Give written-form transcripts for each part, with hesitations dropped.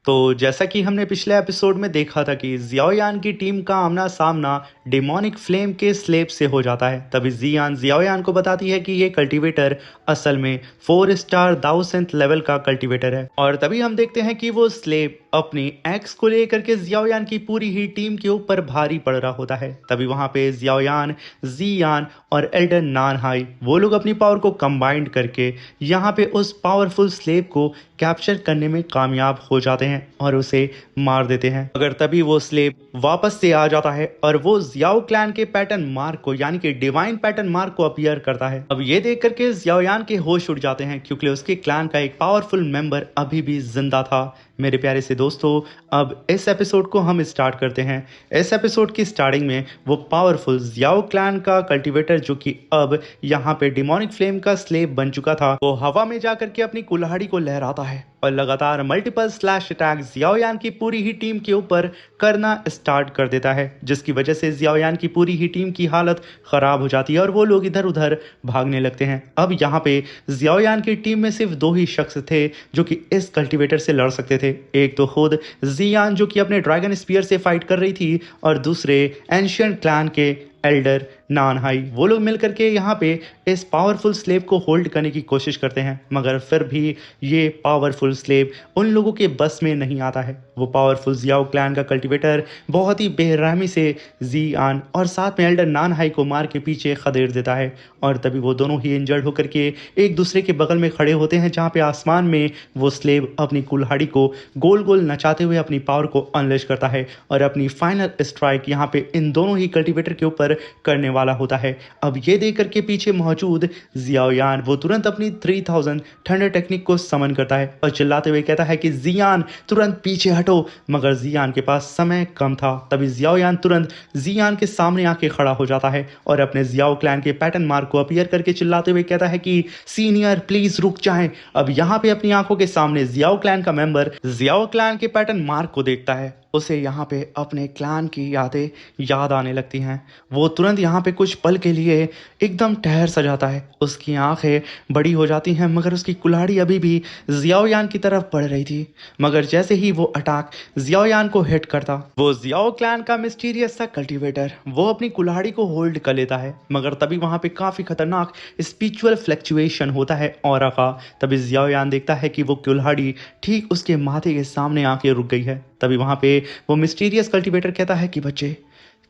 तो जैसा कि हमने पिछले एपिसोड में देखा था कि जियाओयान की टीम का आमना सामना डेमोनिक फ्लेम के स्लेब से हो जाता है। तभी जियान जियाओयान को बताती है कि ये कल्टीवेटर असल में 4 स्टार दाओसेंथ लेवल का कल्टीवेटर है। और तभी हम देखते हैं कि वो स्लेब अपनी एक्स को लेकर के जियाओयान की पूरी ही टीम के ऊपर भारी पड़ रहा होता है। तभी वहां पे जियाओयान, जियान और एल्डर नानहाई वो लोग अपनी पावर को कंबाइंड करके यहाँ पे उस पावरफुल स्लेब को कैप्चर करने में कामयाब हो जाते हैं और उसे मार देते हैं। मगर तभी वो स्लेब वापस से आ जाता है और वो जियाओ क्लैन के पैटर्न मार्क को यानी कि डिवाइन पैटर्न मार्क को अपीयर करता है। अब ये देख करके जियाओयान के होश उड़ जाते हैं क्योंकि उसके क्लैन का एक पावरफुल मेंबर अभी भी जिंदा था। मेरे प्यारे से दोस्तों, अब इस एपिसोड को हम स्टार्ट करते हैं। इस एपिसोड की स्टार्टिंग में वो पावरफुल जियाओ क्लैन का कल्टीवेटर जो कि अब यहाँ पे डिमोनिक फ्लेम का स्लेब बन चुका था, वो हवा में जाकर के अपनी कुल्हाड़ी को लहराता है और लगातार मल्टीपल स्लैश अटैक जियाओयान की पूरी ही टीम के ऊपर करना स्टार्ट कर देता है, जिसकी वजह से जियाओयान की पूरी ही टीम की हालत खराब हो जाती है और वो लोग इधर उधर भागने लगते हैं। अब यहाँ पे जियाओयान की टीम में सिर्फ 2 ही शख्स थे जो कि इस कल्टीवेटर से लड़ सकते थे। एक तो खुद जियान जो कि अपने ड्रैगन स्पीयर से फाइट कर रही थी और दूसरे एंशिएंट क्लैन के एल्डर नानहाई। वो लोग मिलकर के यहाँ पे इस पावरफुल स्लेब को होल्ड करने की कोशिश करते हैं, मगर फिर भी ये पावरफुल स्लेब उन लोगों के बस में नहीं आता है। वो पावरफुल जियाओ क्लैन का कल्टीवेटर बहुत ही बेरहमी से जियान और साथ में एल्डर नानहाई को मार के पीछे खदेड़ देता है और तभी वो दोनों ही इंजर्ड होकर के एक दूसरे के बगल में खड़े होते हैं, जहाँ पे आसमान में वो स्लेब अपनी कुल्हाड़ी को गोल गोल नचाते हुए अपनी पावर को अनलेश करता है और अपनी फाइनल स्ट्राइक यहाँ पे इन दोनों ही कल्टीवेटर के ऊपर करने वाला होता है। अब ये देख करके पीछे मौजूद जियाओयान वो तुरंत अपनी 3000 थंडर टेक्निक को समन करता है और चिल्लाते हुए कहता है कि जियान तुरंत पीछे हटो, मगर जियान के पास समय कम था। तभी जियाओयान तुरंत जियान के सामने आके खड़ा हो जाता है और अपने जियाओ क्लैन के पैटर्न मार्क को अपीयर करके चिल्लाते हुए कहता है कि सीनियर प्लीज रुक जाएं। अब यहाँ पे अपनी आंखों के सामने जियाओ क्लैन का मेंबर जियाओ क्लैन के पैटर्न मार्क को देखता है। उसे यहाँ पे अपने क्लैन की यादें याद आने लगती हैं। वो तुरंत यहाँ पे कुछ पल के लिए एकदम ठहर सा जाता है। उसकी आंखें बड़ी हो जाती हैं, मगर उसकी कुल्हाड़ी अभी भी जियाओयान की तरफ बढ़ रही थी। मगर जैसे ही वो अटैक जियाओयान को हिट करता, वो जियाओ क्लैन का मिस्टीरियस सा कल्टीवेटर वो अपनी कुल्हाड़ी को होल्ड कर लेता है, मगर तभी वहाँ पे काफ़ी खतरनाक स्पिरिचुअल फ्लक्चुएशन होता है ऑरा का। तभी जियाओयान देखता है कि वो कुल्हाड़ी ठीक उसके माथे के सामने आके रुक गई है। तभी वहाँ पे वो मिस्टीरियस कल्टीवेटर कहता है कि बच्चे,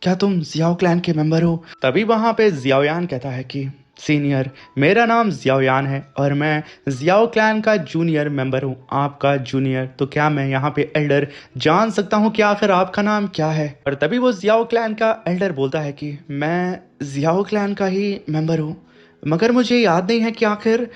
क्या तुम जियाओ क्लैन के मेंबर हो? तभी वहाँ पे जियाओयान कहता है कि सीनियर, मेरा नाम जियाओयान है और मैं जियाओ क्लैन का जूनियर मेंबर हूँ, आपका जूनियर। तो क्या मैं यहाँ पे एल्डर जान सकता हूँ कि आखिर आपका नाम क्या है? और तभी वो जियाओ क्लैन का एल्डर बोलता है कि मैं जियाओ क्लैन का ही मेंबर हूँ, मगर मुझे याद नहीं है कि आखिर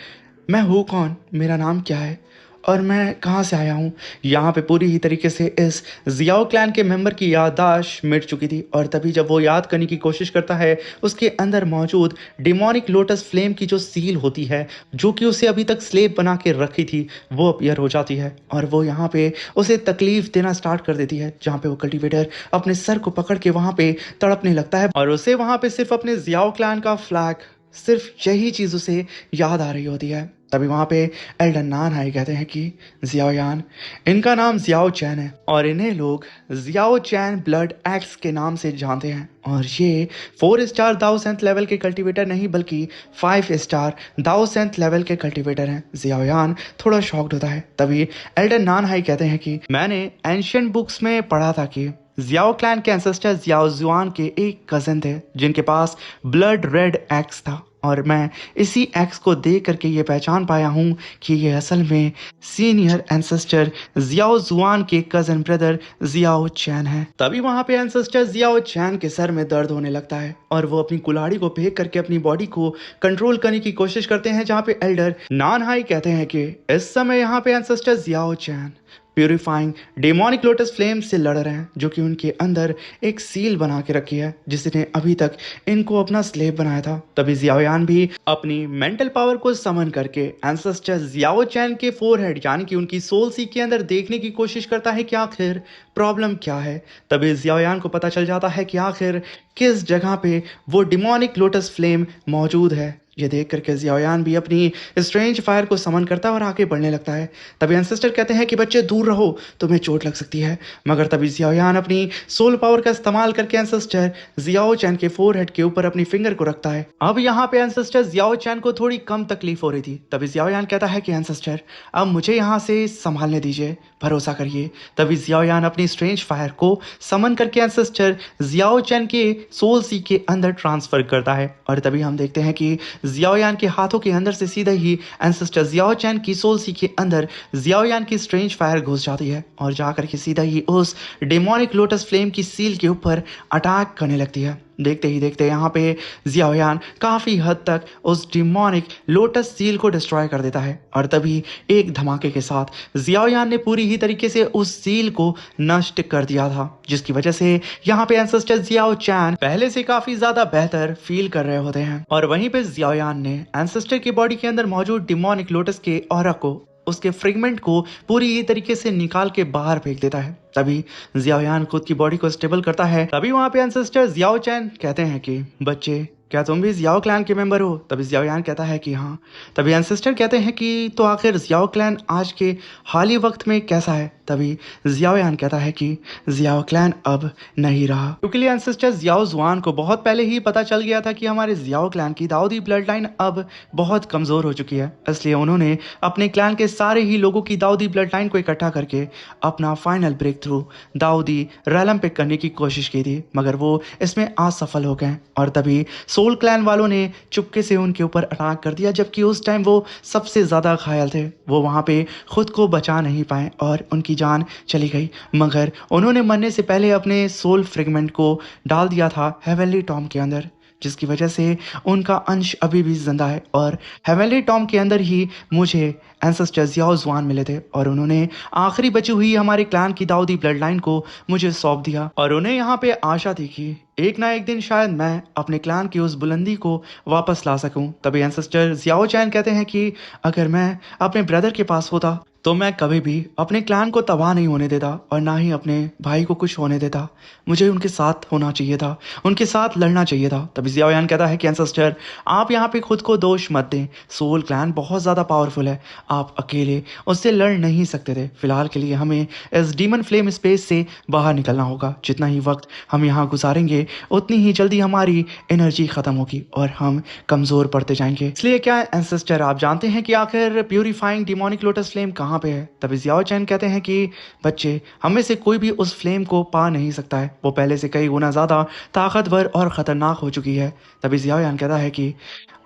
मैं हूँ कौन, मेरा नाम क्या है और मैं कहाँ से आया हूँ। यहाँ पे पूरी ही तरीके से इस जियाओ क्लैन के मेंबर की याददाश्त मिट चुकी थी और तभी जब वो याद करने की कोशिश करता है, उसके अंदर मौजूद डिमोनिक लोटस फ्लेम की जो सील होती है जो कि उसे अभी तक स्लेब बना के रखी थी, वो अपीयर हो जाती है और वो यहाँ पे उसे तकलीफ देना स्टार्ट कर देती है, जहाँ पे वो कल्टीवेटर अपने सर को पकड़ के वहाँ पे तड़पने लगता है और उसे वहाँ पे सिर्फ अपने जियाओ क्लैन का फ्लैग, सिर्फ यही चीज़ उसे याद आ रही होती है। तभी वहाँ पे एल्डर नानहाई कहते हैं कि जियाओयान, इनका नाम जियाओ चैन है और इन्हें लोग जियाओ चैन ब्लड एक्स के नाम से जानते हैं और ये 4 स्टार दाओसेंथ लेवल के कल्टीवेटर नहीं बल्कि 5 स्टार दाओसेंथ लेवल के कल्टीवेटर हैं। जियाओयान थोड़ा शॉक्ड होता है। तभी एल्डर नानहाई कहते हैं कि मैंने एंशिएंट बुक्स में पढ़ा था कि जियाओ क्लैन के एंसेस्टर जियाओ जुआन के एक कज़न थे जिनके पास ब्लड रेड एक्स था और मैं इसी एक्स को देख करके ये पहचान पाया हूँ कि ये असल में सीनियर एंसेस्टर जियाओ जुआन के कज़न ब्रदर जियाओ चैन है। तभी वहाँ पे एंसेस्टर जियाओ चैन के सर में दर्द होने लगता है और वो अपनी कुल्हाड़ी को फेंक करके अपनी बॉडी को कंट्रोल करने की कोशिश करते हैं, जहाँ पे एल्डर नानहाई कहते हैं कि इस समय यहाँ पे एंसेस्टर जियाओ चैन प्यूरिफाइंग डेमोनिक लोटस फ्लेम से लड़ रहे हैं, जो कि उनके अंदर एक सील बना के रखी है जिसने अभी तक इनको अपना स्लेव बनाया था। तभी जियाओयान भी अपनी मेंटल पावर को समन करके एंसेस्टर जियाओ चैन के फोरहेड यानी कि उनकी सोल सीक के अंदर देखने की कोशिश करता है कि आखिर प्रॉब्लम क्या है। तभी जियाओयान को पता चल जाता है कि आखिर किस जगह पे वो डिमोनिक लोटस फ्लेम मौजूद है ये देख करके जियाओयान भी अपनी स्ट्रेंज फायर को समन करता है और आगे बढ़ने लगता है। तभी एंसेस्टर कहते हैं कि बच्चे दूर रहो, तुम्हें चोट लग सकती है। मगर तभी जियाओयान अपनी सोल पावर का इस्तेमाल करके एंसेस्टर जियाओ चैन के फोरहेड के ऊपर अपनी फिंगर को रखता है। अब यहाँ पे एंसेस्टर जियाओ चैन को थोड़ी कम तकलीफ हो रही थी। तभी जियाओयान कहता है कि एंसेस्टर अब मुझे यहाँ से संभालने दीजिए, भरोसा करिए। तभी जियाओयान अपनी स्ट्रेंज फायर को समन करके एंसेस्टर जियाओ चैन के सोल सी के अंदर ट्रांसफर करता है। और तभी हम देखते हैं कि जियाओयान के हाथों के अंदर से सीधा ही एंसेस्टर जियाओ चैन की सोल सी के अंदर जियाओयान की स्ट्रेंज फायर घुस जाती है और जाकर के सीधा ही उस डेमोनिक लोटस फ्लेम की सील के ऊपर अटैक करने लगती है। देखते ही देखते यहाँ पे जियाओयान काफ़ी हद तक उस डिमोनिक लोटस सील को डिस्ट्रॉय कर देता है। और तभी एक धमाके के साथ जियाओयान ने पूरी ही तरीके से उस सील को नष्ट कर दिया था, जिसकी वजह से यहाँ पे एंसेस्टर जियाओ चैन पहले से काफ़ी ज़्यादा बेहतर फील कर रहे होते हैं। और वहीं पे जियाओयान ने एंसेस्टर की बॉडी के अंदर मौजूद डिमोनिक लोटस के ऑरा को, उसके फ्रेगमेंट को पूरी ही तरीके से निकाल के बाहर फेंक देता है। तभी जियाओयान खुद की बॉडी को स्टेबल करता है। तभी वहां पे एंसेस्टर जियाओ चैन कहते हैं कि बच्चे क्या तुम भी जियाओ क्लैन के मेंबर हो? तभी जियाओयान कहता है कि हाँ। तभी एंसेस्टर कहते हैं कि तो आखिर जियाओ क्लैन आज के हाल ही वक्त में कैसा है? तभी जियाओयान कहता है कि जियाओ क्लैन अब नहीं रहा, क्योंकि एंसेस्टर जियाओ जुआन को बहुत पहले ही पता चल गया था कि हमारे जियाओ क्लैन की दाऊदी ब्लड लाइन अब बहुत कमज़ोर हो चुकी है। इसलिए उन्होंने अपने क्लैन के सारे ही लोगों की दाऊदी ब्लड लाइन को इकट्ठा करके अपना फाइनल ब्रेक थ्रू दाऊदी रैलम पे करने की कोशिश की थी, मगर वो इसमें असफल हो गए। और तभी सोल क्लैन वालों ने चुपके से उनके ऊपर अटैक कर दिया, जबकि उस टाइम वो सबसे ज़्यादा घायल थे। वो वहाँ पे खुद को बचा नहीं पाए और उनकी जान चली गई। मगर उन्होंने मरने से पहले अपने सोल फ्रेगमेंट को डाल दिया था हेवनली टॉम के अंदर, जिसकी वजह से उनका अंश अभी भी जिंदा है। और हेवनली टॉम के अंदर ही मुझे एंसेस्टर जियाओ जुआन मिले थे और उन्होंने आखिरी बची हुई हमारे क्लैन की दाऊदी ब्लड लाइन को मुझे सौंप दिया। और उन्हें यहाँ पे आशा थी कि एक ना एक दिन शायद मैं अपने क्लैन की उस बुलंदी को वापस ला सकूं। तभी एंसेस्टर जियाओ चैन कहते हैं कि अगर मैं अपने ब्रदर के पास होता तो मैं कभी भी अपने क्लैन को तबाह नहीं होने देता और ना ही अपने भाई को कुछ होने देता। मुझे उनके साथ होना चाहिए था, उनके साथ लड़ना चाहिए था। तभी जियाओयान कहता है कि एंसेस्टर आप यहाँ पे खुद को दोष मत दें, सोल क्लैन बहुत ज़्यादा पावरफुल है, आप अकेले उससे लड़ नहीं सकते थे। फिलहाल के लिए हमें इस डीमन फ्लेम स्पेस से बाहर निकलना होगा। जितना ही वक्त हम यहाँ गुजारेंगे उतनी ही जल्दी हमारी एनर्जी ख़त्म होगी और हम कमज़ोर पड़ते जाएंगे। इसलिए क्या एंसेस्टर आप जानते हैं कि आखिर प्यूरीफाइंग डिमोनिक लोटस फ्लेम कहाँ पे है? तभी जियाओ चैन कहते हैं कि बच्चे हम में से कोई भी उस फ्लेम को पा नहीं सकता है, वो पहले से कई गुना ज़्यादा ताकतवर और ख़तरनाक हो चुकी है। तभी जियाओयान कहता है कि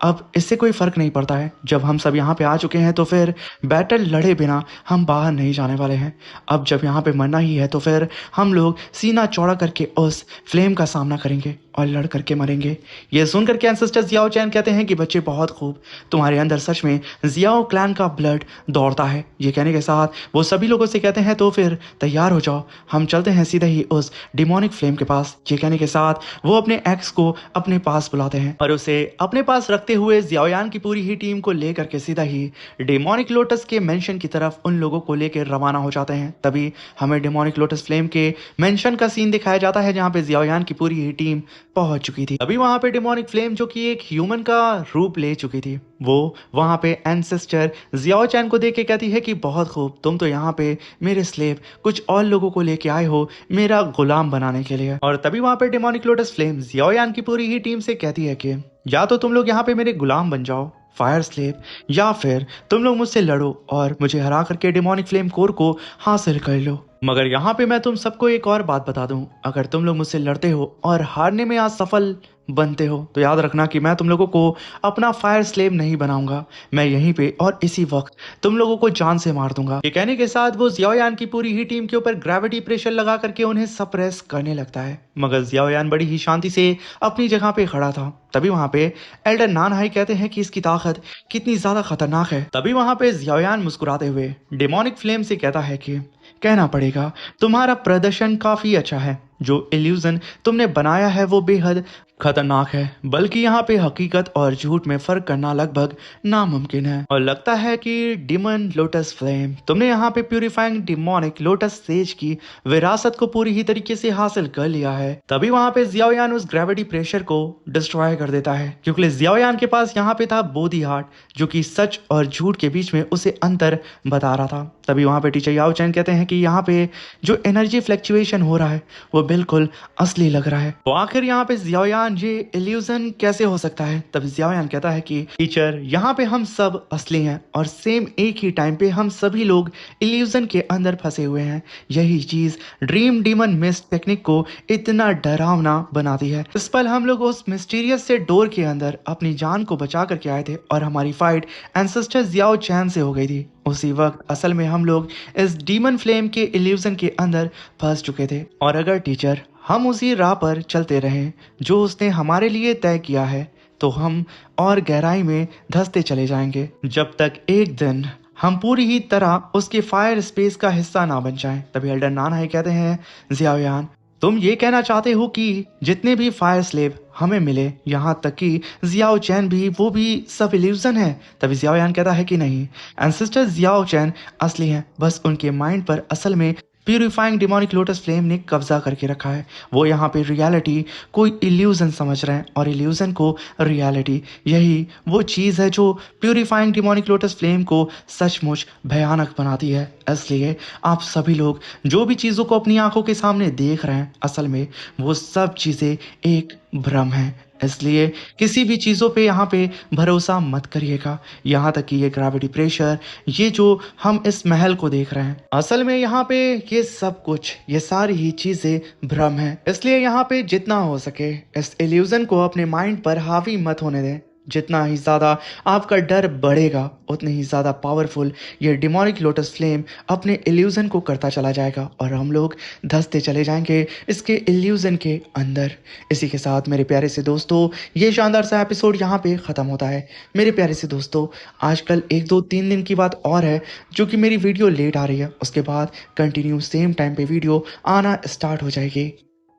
अब इससे कोई फ़र्क नहीं पड़ता है, जब हम सब यहाँ पे आ चुके हैं तो फिर बैटल लड़े बिना हम बाहर नहीं जाने वाले हैं। अब जब यहाँ पे मरना ही है तो फिर हम लोग सीना चौड़ा करके उस फ्लेम का सामना करेंगे और लड़ करके मरेंगे। ये सुन करके एंसेस्टर जियाओ चैन कहते हैं कि बच्चे बहुत खूब, तुम्हारे अंदर सच में जियाओ क्लैन का ब्लड दौड़ता है। ये कहने के साथ वो सभी लोगों से कहते हैं तो फिर तैयार हो जाओ, हम चलते हैं सीधे ही उस डिमोनिक फ्लेम के पास। ये कहने के साथ वो अपने एक्स को अपने पास बुलाते हैं और उसे अपने पास रखते हुए जियाओयान की पूरी ही टीम को लेकर के सीधा ही डेमोनिक लोटस के मेंशन की तरफ उन लोगों को लेकर रवाना हो जाते हैं। तभी हमें डेमोनिक लोटस फ्लेम के मेंशन का सीन दिखाया जाता है जहां पे जियाओयान की पूरी ही टीम पहुंच चुकी थी। अभी वहां पे डेमोनिक फ्लेम जो कि एक ह्यूमन का रूप ले चुकी थी, वो वहां पे एंसेस्टर जियाओ चैन को देख के कहती है कि बहुत खूब, तुम तो यहाँ पे मेरे स्लेव कुछ और लोगों को लेके आए हो मेरा गुलाम बनाने के लिए। और तभी वहां पे डेमोनिक लोटस फ्लेम जियाओयान की पूरी ही टीम से कहती है कि या तो तुम लोग यहाँ पे मेरे गुलाम बन जाओ फायर स्लेव, या फिर तुम लोग मुझसे लड़ो और मुझे हरा करके डेमोनिक फ्लेम कोर को हासिल कर लो। मगर यहाँ पे मैं तुम सबको एक और बात बता दूं, अगर तुम लोग मुझसे लड़ते हो और हारने में असफल बनते हो तो याद रखना कि मैं तुम लोगों को अपना फायर स्लेव नहीं बनाऊंगा, मैं यहीं पे और इसी वक्त तुम लोगों को जान से मार दूंगा। ये कहने के साथ वो जियाओयान की पूरी ही टीम के ऊपर ग्रेविटी प्रेशर लगा करके उन्हें सप्रेस करने लगता है, मगर जियाओयान बड़ी ही शांति से अपनी जगह पे खड़ा था। तभी वहां पे एल्डर नानहाई कहते हैं कि इसकी ताकत कितनी ज्यादा खतरनाक है। तभी वहां पे जियाओयान मुस्कुराते हुए डेमोनिक फ्लेम से कहता है कि कहना पड़ेगा तुम्हारा प्रदर्शन काफी अच्छा है, जो इल्यूजन तुमने बनाया है वो बेहद खतरनाक है, बल्कि यहाँ पे हकीकत और झूठ में फर्क करना लगभग नामुमकिन है। और लगता है कि डिमन लोटस फ्लेम तुमने यहाँ पे प्यूरिफाइंग डिमोनिक लोटस सेज की विरासत को पूरी ही तरीके से हासिल कर लिया है। तभी वहां पे जियाओयान उस ग्रेविटी प्रेशर को डिस्ट्रॉय कर देता है, क्योंकि जियाओयान के पास यहाँ पे था बोधी हार्ट, जो कि सच और झूठ के बीच में उसे अंतर बता रहा था। तभी वहां पे टीचर याओ चैन कहते हैं कि यहाँ पे जो एनर्जी फ्लक्चुएशन हो रहा है वो बिल्कुल असली लग रहा है। तो आखिर यहाँ पे जियाओयान ये इल्यूजन कैसे हो सकता है? तभी जियाओयान कहता है कि टीचर यहाँ पे हम सब असली हैं और सेम एक ही टाइम पे हम सभी लोग इल्यूजन के अंदर फंसे हुए हैं। यही चीज ड्रीम डीमन मिस्ट टेक्निक को इतना डरावना बनाती है। इस पल हम लोग उस मिस्टीरियस से डोर के अंदर अपनी जान को बचा करके आए थे और हमारी फाइट एंसेस्टर जियाओ चैन से हो गई थी। उसी वक्त असल में हम लोग इस डीमन फ्लेम के इल्यूजन के अंदर फंस चुके थे। और अगर टीचर हम उसी राह पर चलते रहें जो उसने हमारे लिए तय किया है, तो हम और गहराई में धंसते चले जाएंगे, जब तक एक दिन हम पूरी ही तरह उसके फायर स्पेस का हिस्सा ना बन जाएं। तभी एल्डर नानहाई कहते हैं, जियाओयान तुम ये कहना चाहते हो कि जितने भी फायर स्लेव हमें मिले, यहाँ तक कि जियाओ चैन भी, वो भी सब इल्यूजन है? तभी जियाओयान कहता है कि नहीं, एंसेस्टर जियाओ चैन असली हैं, बस उनके माइंड पर असल में प्यूरिफाइंग डिमोनिक लोटस फ्लेम ने कब्जा करके रखा है। वो यहाँ पे रियलिटी को इल्यूजन समझ रहे हैं और इल्यूजन को रियलिटी। यही वो चीज़ है जो प्यूरिफाइंग डिमोनिक लोटस फ्लेम को सचमुच भयानक बनाती है। इसलिए आप सभी लोग जो भी चीज़ों को अपनी आंखों के सामने देख रहे हैं, असल में वो सब चीज़ें एक भ्रम है। इसलिए किसी भी चीज़ों पे यहाँ पे भरोसा मत करिएगा, यहाँ तक कि ये ग्रेविटी प्रेशर, ये जो हम इस महल को देख रहे हैं, असल में यहाँ पे ये सब कुछ, ये सारी ही चीज़ें भ्रम है। इसलिए यहाँ पे जितना हो सके इस इल्यूजन को अपने माइंड पर हावी मत होने दें। जितना ही ज़्यादा आपका डर बढ़ेगा, उतनी ही ज़्यादा पावरफुल ये डिमोनिक लोटस फ्लेम अपने इल्यूजन को करता चला जाएगा और हम लोग धंसते चले जाएंगे इसके इल्यूजन के अंदर। इसी के साथ मेरे प्यारे से दोस्तों, ये शानदार सा एपिसोड यहाँ पे ख़त्म होता है। मेरे प्यारे से दोस्तों, आजकल 1 2 3 दिन की बात और है जो कि मेरी वीडियो लेट आ रही है, उसके बाद कंटिन्यू सेम टाइम पे वीडियो आना स्टार्ट हो जाएगी।